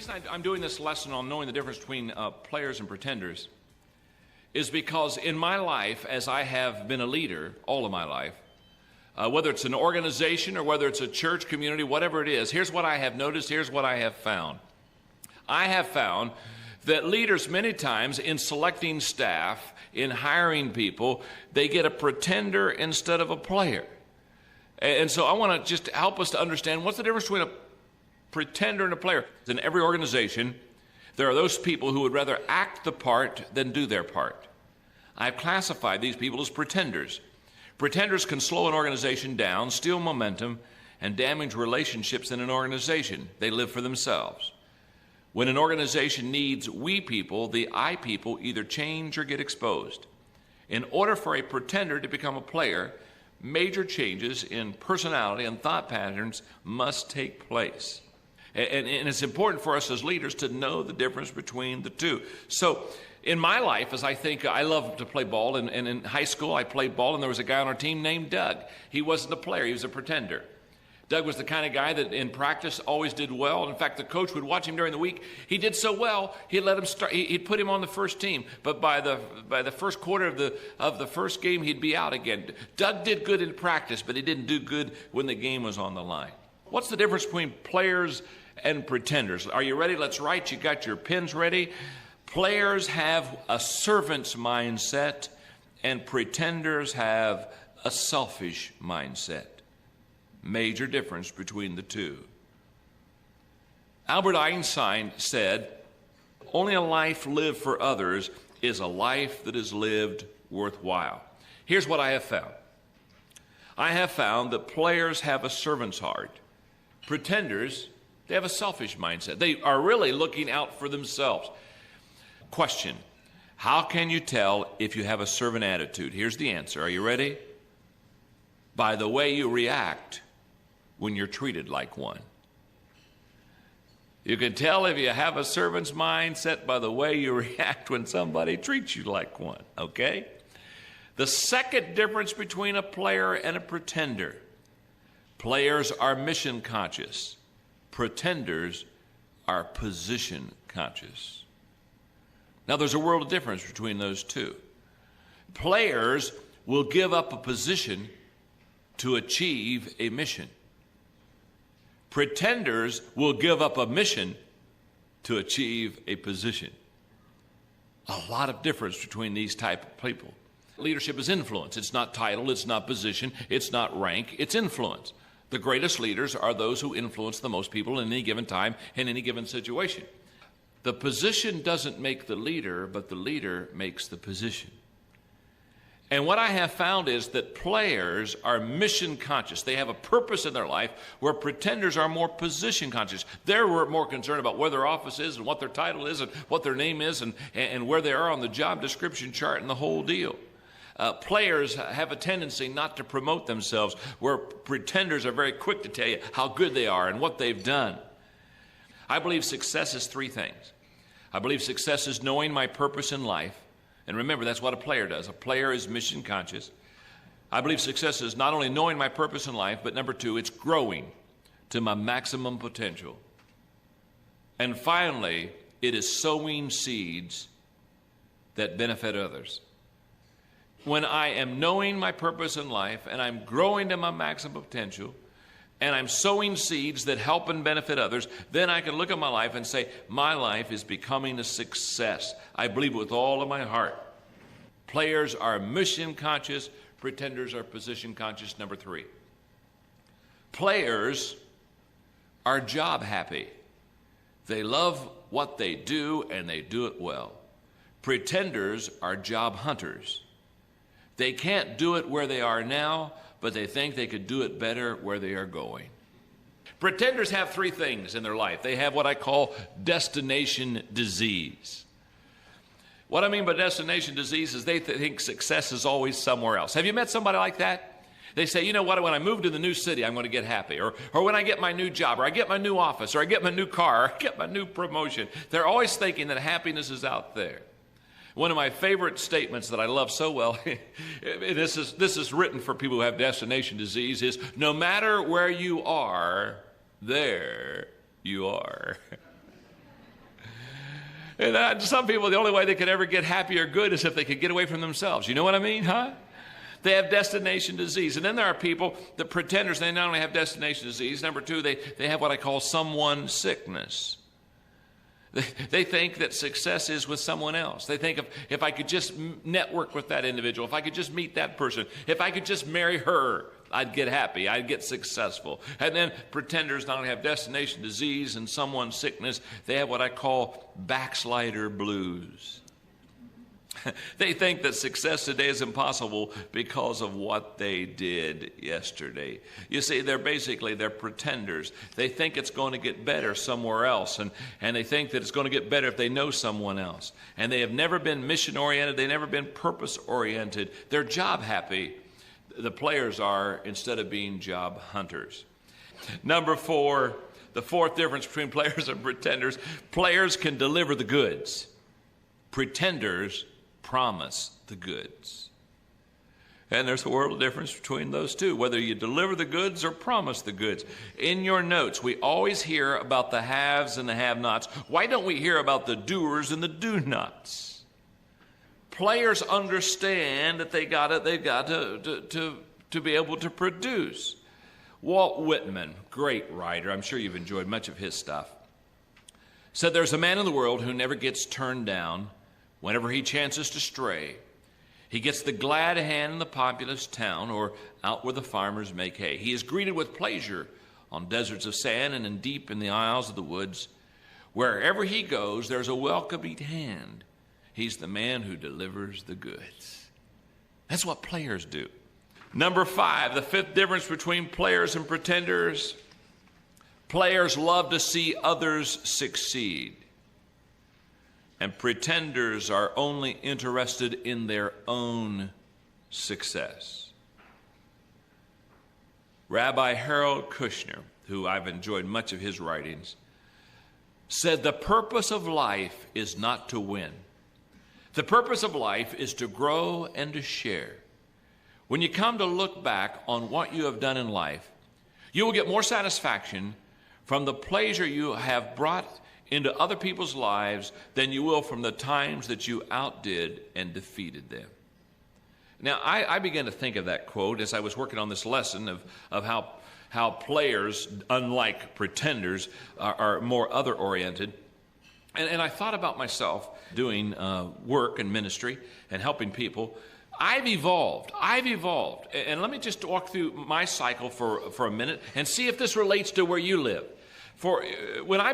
reason I'm doing this lesson on knowing the difference between players and pretenders is because in my life, as I have been a leader all of my life, whether it's an organization or whether it's a church community, whatever it is, here's what I have noticed, here's what I have found. I have found that leaders many times in selecting staff, in hiring people, they get a pretender instead of a player. And so I want to just help us to understand what's the difference between a pretender and a player. In every organization, there are those people who would rather act the part than do their part. I've classified these people as pretenders. Pretenders can slow an organization down, steal momentum, and damage relationships in an organization. They live for themselves. When an organization needs we people, the I people either change or get exposed. In order for a pretender to become a player, major changes in personality and thought patterns must take place. And it's important for us as leaders to know the difference between the two. So in my life, as I love to play ball, and in high school I played ball, and there was a guy on our team named Doug. He wasn't a player, he was a pretender. Doug was the kind of guy that in practice always did well. In fact, the coach would watch him during the week. He did so well, he'd let him start. He'd put him on the first team. But by the first quarter of the first game, he'd be out again. Doug did good in practice, but he didn't do good when the game was on the line. What's the difference between players and pretenders? Are you ready? Let's write. You got your pens ready? Players have a servant's mindset, and pretenders have a selfish mindset. Major difference between the two. Albert Einstein said, "Only a life lived for others is a life that is lived worthwhile." Here's what I have found. I have found that players have a servant's heart. Pretenders, they have a selfish mindset. They are really looking out for themselves. Question: how can you tell if you have a servant attitude? Here's the answer. Are you ready? By the way you react when you're treated like one. You can tell if you have a servant's mindset by the way you react when somebody treats you like one, okay? The second difference between a player and a pretender: players are mission conscious. Pretenders are position conscious. Now, there's a world of difference between those two. Players will give up a position to achieve a mission. Pretenders will give up a mission to achieve a position. A lot of difference between these type of people. Leadership is influence. It's not title, it's not position, it's not rank, it's influence. The greatest leaders are those who influence the most people in any given time, in any given situation. The position doesn't make the leader, but the leader makes the position. And what I have found is that players are mission conscious. They have a purpose in their life, where pretenders are more position conscious. They're more concerned about where their office is and what their title is and what their name is and where they are on the job description chart and the whole deal. Players have a tendency not to promote themselves, where pretenders are very quick to tell you how good they are and what they've done. I believe success is three things. I believe success is knowing my purpose in life. And remember, that's what a player does. A player is mission conscious. I believe success is not only knowing my purpose in life, but number two, it's growing to my maximum potential. And finally, it is sowing seeds that benefit others. When I am knowing my purpose in life and I'm growing to my maximum potential and I'm sowing seeds that help and benefit others, then I can look at my life and say, my life is becoming a success. I believe with all of my heart. Players are mission conscious, pretenders are position conscious. Number three, players are job happy. They love what they do and they do it well. Pretenders are job hunters. They can't do it where they are now, but they think they could do it better where they are going. Pretenders have three things in their life. They have what I call destination disease. What I mean by destination disease is they think success is always somewhere else. Have you met somebody like that? They say, you know what, when I move to the new city, I'm going to get happy. Or when I get my new job, or I get my new office, or I get my new car, or I get my new promotion. They're always thinking that happiness is out there. One of my favorite statements that I love so well, this is written for people who have destination disease, is no matter where you are, there you are. And some people, the only way they could ever get happy or good is if they could get away from themselves. You know what I mean, huh? They have destination disease. And then there are people, the pretenders, they not only have destination disease, number two, they have what I call someone sickness. They think that success is with someone else. They think if I could just network with that individual, if I could just meet that person, if I could just marry her, I'd get happy, I'd get successful. And then pretenders not only have destination disease and someone sickness, they have what I call backslider blues. They think that success today is impossible because of what they did yesterday. You see, they're pretenders. They think it's going to get better somewhere else, and they think that it's going to get better if they know someone else. And they have never been mission-oriented. They've never been purpose-oriented. They're job-happy. The players are, instead of being job hunters. Number four, the fourth difference between players and pretenders. Players can deliver the goods. Pretenders promise the goods. And there's a world of difference between those two, whether you deliver the goods or promise the goods. In your notes, we always hear about the haves and the have-nots. Why don't we hear about the doers and the do-nots? Players understand that they've got to be able to produce. Walt Whitman, great writer, I'm sure you've enjoyed much of his stuff, said there's a man in the world who never gets turned down whenever he chances to stray. He gets the glad hand in the populous town or out where the farmers make hay. He is greeted with pleasure on deserts of sand and in deep in the aisles of the woods. Wherever he goes, there's a welcoming hand. He's the man who delivers the goods. That's what players do. Number five, the fifth difference between players and pretenders. Players love to see others succeed. And pretenders are only interested in their own success. Rabbi Harold Kushner, who I've enjoyed much of his writings, said the purpose of life is not to win. The purpose of life is to grow and to share. When you come to look back on what you have done in life, you will get more satisfaction from the pleasure you have brought into other people's lives than you will from the times that you outdid and defeated them. Now, I began to think of that quote as I was working on this lesson of how players, unlike pretenders, are more other-oriented. And I thought about myself doing work and ministry and helping people. I've evolved. And let me just walk through my cycle for a minute and see if this relates to where you live. For when I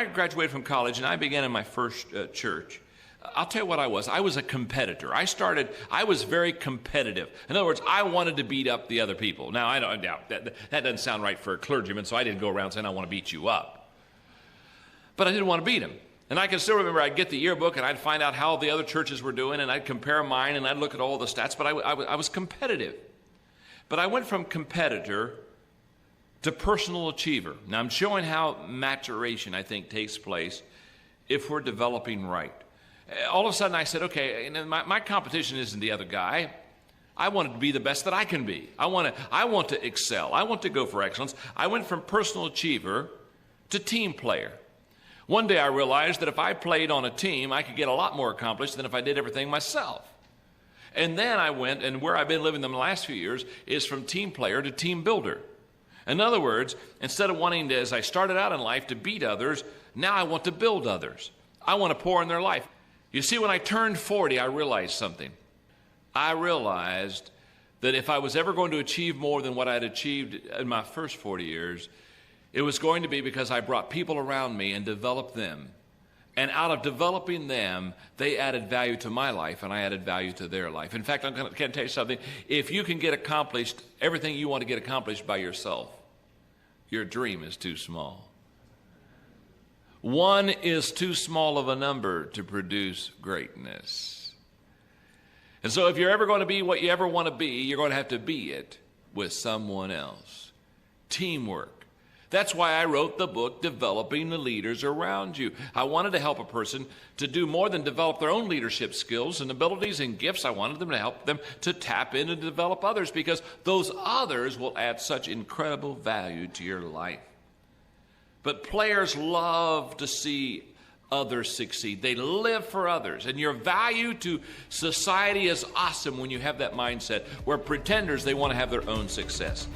graduated from college and I began in my first church, I'll tell you what I was. I was a competitor. I was very competitive. In other words, I wanted to beat up the other people. Now, I don't doubt that doesn't sound right for a clergyman, so I didn't go around saying I want to beat you up. But I didn't want to beat him. And I can still remember I'd get the yearbook and I'd find out how the other churches were doing and I'd compare mine and I'd look at all the stats, but I was competitive. But I went from competitor to personal achiever. Now, I'm showing how maturation, I think, takes place if we're developing right. All of a sudden, I said, okay, my competition isn't the other guy. I want to be the best that I can be. I want to excel. I want to go for excellence. I went from personal achiever to team player. One day, I realized that if I played on a team, I could get a lot more accomplished than if I did everything myself. And then I went, and where I've been living the last few years is from team player to team builder. In other words, instead of wanting to, as I started out in life, to beat others, now I want to build others. I want to pour in their life. You see, when I turned 40, I realized something. I realized that if I was ever going to achieve more than what I had achieved in my first 40 years, it was going to be because I brought people around me and developed them. And out of developing them, they added value to my life, and I added value to their life. In fact, I can tell you something. If you can get accomplished everything you want to get accomplished by yourself, your dream is too small. One is too small of a number to produce greatness. And so if you're ever going to be what you ever want to be, you're going to have to be it with someone else. Teamwork. That's why I wrote the book, Developing the Leaders Around You. I wanted to help a person to do more than develop their own leadership skills and abilities and gifts. I wanted them to help them to tap in and develop others, because those others will add such incredible value to your life. But players love to see others succeed. They live for others. And your value to society is awesome when you have that mindset, where pretenders, they want to have their own success.